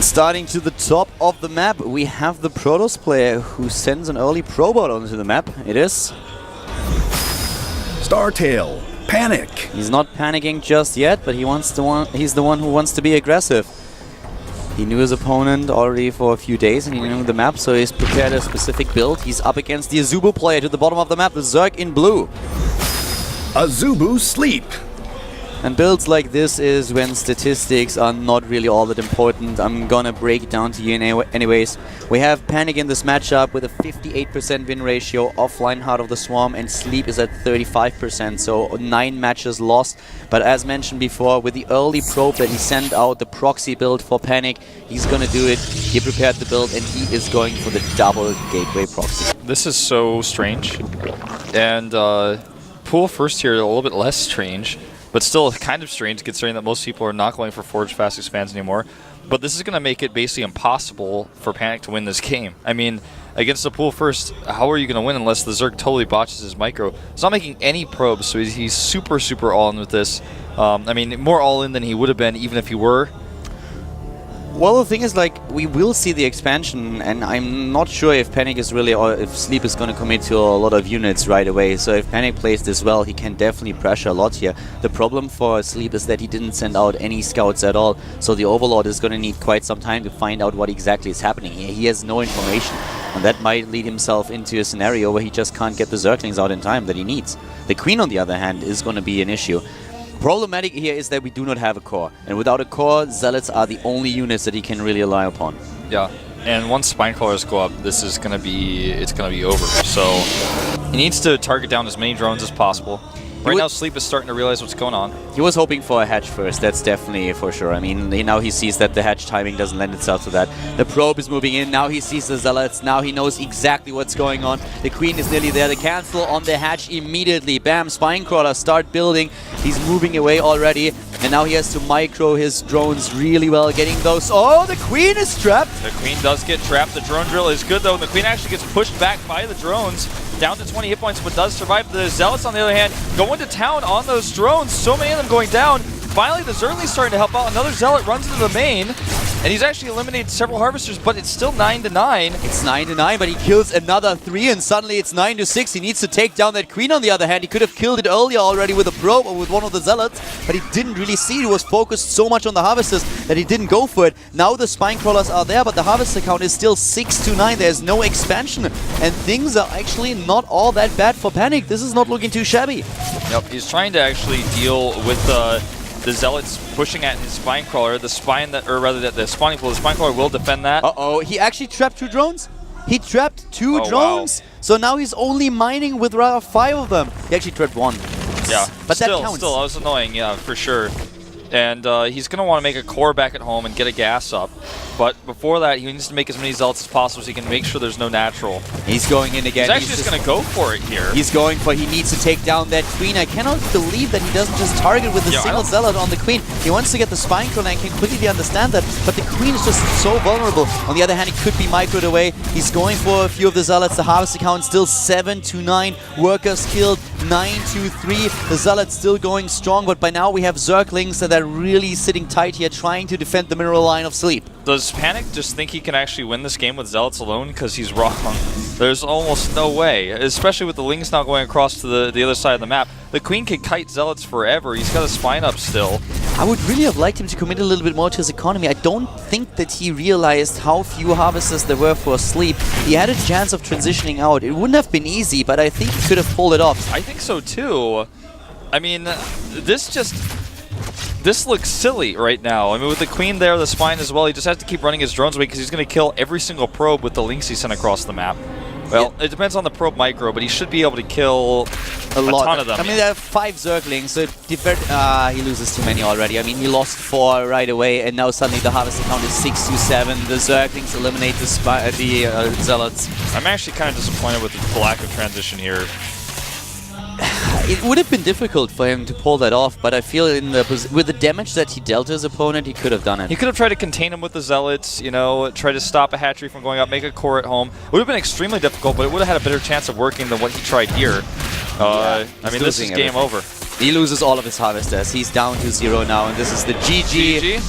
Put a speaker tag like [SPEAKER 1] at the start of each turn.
[SPEAKER 1] And starting to the top of the map, we have the Protoss player who sends an early probot onto the map. It is
[SPEAKER 2] StarTale, Panic.
[SPEAKER 1] He's not panicking just yet, but he's the one who wants to be aggressive. He knew his opponent already for a few days and he knew the map, so he's prepared a specific build. He's up against the AZUBU player to the bottom of the map, the Zerg in blue.
[SPEAKER 2] AZUBU sleep.
[SPEAKER 1] And builds like this is when statistics are not really all that important. I'm gonna break it down to you anyways. We have Panic in this matchup with a 58% win ratio, offline Heart of the Swarm, and Sleep is at 35%, so 9 matches lost. But as mentioned before, with the early probe that he sent out, the proxy build for Panic, he's gonna do it. He prepared the build and he is going for the double gateway proxy.
[SPEAKER 3] This is so strange. And Pool first here a little bit less strange. But still kind of strange considering that most people are not going for Forge Fast Expands anymore. But this is going to make it basically impossible for Panic to win this game. I mean, against the Pool first, how are you going to win unless the Zerg totally botches his micro? He's not making any probes, so he's super all in with this. I mean, more all in than he would have been even if he were.
[SPEAKER 1] Well, the thing is, like, we will see the expansion, and I'm not sure if Panic is really, or if Sleep is going to commit to a lot of units right away. So if Panic plays this well, he can definitely pressure a lot here. The problem for Sleep is that he didn't send out any scouts at all, so the Overlord is going to need quite some time to find out what exactly is happening here. He has no information, and that might lead himself into a scenario where he just can't get the Zerglings out in time that he needs. The Queen, on the other hand, is going to be an issue. Problematic here is that we do not have a core, and without a core, Zealots are the only units that he can really rely upon.
[SPEAKER 3] Yeah, and once Spinecrawlers go up, this is gonna be over. So he needs to target down as many drones as possible. Right now, Sleep is starting to realize what's going on.
[SPEAKER 1] He was hoping for a hatch first, that's definitely for sure. I mean, now he sees that the hatch timing doesn't lend itself to that. The probe is moving in, now he sees the Zealots, now he knows exactly what's going on. The Queen is nearly there, the cancel on the hatch immediately. Bam, Spinecrawler start building. He's moving away already, and now he has to micro his drones really well, getting those. Oh, the Queen is trapped!
[SPEAKER 3] The Queen does get trapped. The drone drill is good though, and the Queen actually gets pushed back by the drones. Down to 20 hit points, but does survive. The Zealots, on the other hand, go into town on those drones. So many of them going down. Finally, the Zergling's starting to help out. Another Zealot runs into the main, and he's actually eliminated several Harvesters, but it's still 9-9.
[SPEAKER 1] It's 9-9, but he kills another 3, and suddenly it's 9-6. He needs to take down that Queen on the other hand. He could have killed it earlier already with a probe or with one of the Zealots, but he didn't really see it. He was focused so much on the Harvesters that he didn't go for it. Now the Spinecrawlers are there, but the Harvester count is still 6-9. There's no expansion, and things are actually not all that bad for Panic. This is not looking too shabby.
[SPEAKER 3] Yep, he's trying to actually deal with the Zealots pushing at his Spinecrawler. The spawning pool. The Spinecrawler will defend that.
[SPEAKER 1] Uh-oh, he actually trapped 2 drones? He trapped 2 drones?
[SPEAKER 3] Wow.
[SPEAKER 1] So now he's only mining with rather 5 of them. He actually trapped 1.
[SPEAKER 3] Yeah,
[SPEAKER 1] but that counts.
[SPEAKER 3] Still, that was annoying, yeah, for sure. And he's going to want to make a core back at home and get a gas up. But before that, he needs to make as many Zealots as possible so he can make sure there's no natural.
[SPEAKER 1] He's going in again.
[SPEAKER 3] He's actually just going to go for it here.
[SPEAKER 1] He's going for, he needs to take down that Queen. I cannot believe that he doesn't just target with a single Zealot on the Queen. He wants to get the Spinecrawler, and I can completely understand that. But the Queen is just so vulnerable. On the other hand, he could be microed away. He's going for a few of the Zealots. The Harvest account still 7-9. Workers killed 9-3. The Zealots still going strong, but by now we have Zerglings that are really sitting tight here, trying to defend the mineral line of Sleep.
[SPEAKER 3] Does Panic just think he can actually win this game with Zealots alone? Because he's wrong. There's almost no way, especially with the Lings now going across to the other side of the map. The Queen could kite Zealots forever. He's got a spine up still.
[SPEAKER 1] I would really have liked him to commit a little bit more to his economy. I don't think that he realized how few Harvesters there were for Sleep. He had a chance of transitioning out. It wouldn't have been easy, but I think he could have pulled it off.
[SPEAKER 3] I think so too. I mean, this looks silly right now. I mean, with the Queen there, the spine as well, he just has to keep running his drones away because he's going to kill every single probe with the Lynx he sent across the map. Well, it depends on the probe micro, but he should be able to kill a ton of them.
[SPEAKER 1] I mean, there are 5 Zerglings, so he loses too many already. I mean, he lost 4 right away, and now suddenly the Harvest count is 6-7. The Zerglings eliminate the Zealots.
[SPEAKER 3] I'm actually kind of disappointed with the lack of transition here.
[SPEAKER 1] It would have been difficult for him to pull that off, but I feel with the damage that he dealt his opponent, he could have done it.
[SPEAKER 3] He could have tried to contain him with the Zealots, you know, try to stop a hatchery from going up, make a core at home. It would have been extremely difficult, but it would have had a better chance of working than what he tried here. I mean, this is game over.
[SPEAKER 1] He loses all of his Harvesters. He's down to 0 now, and this is the GG.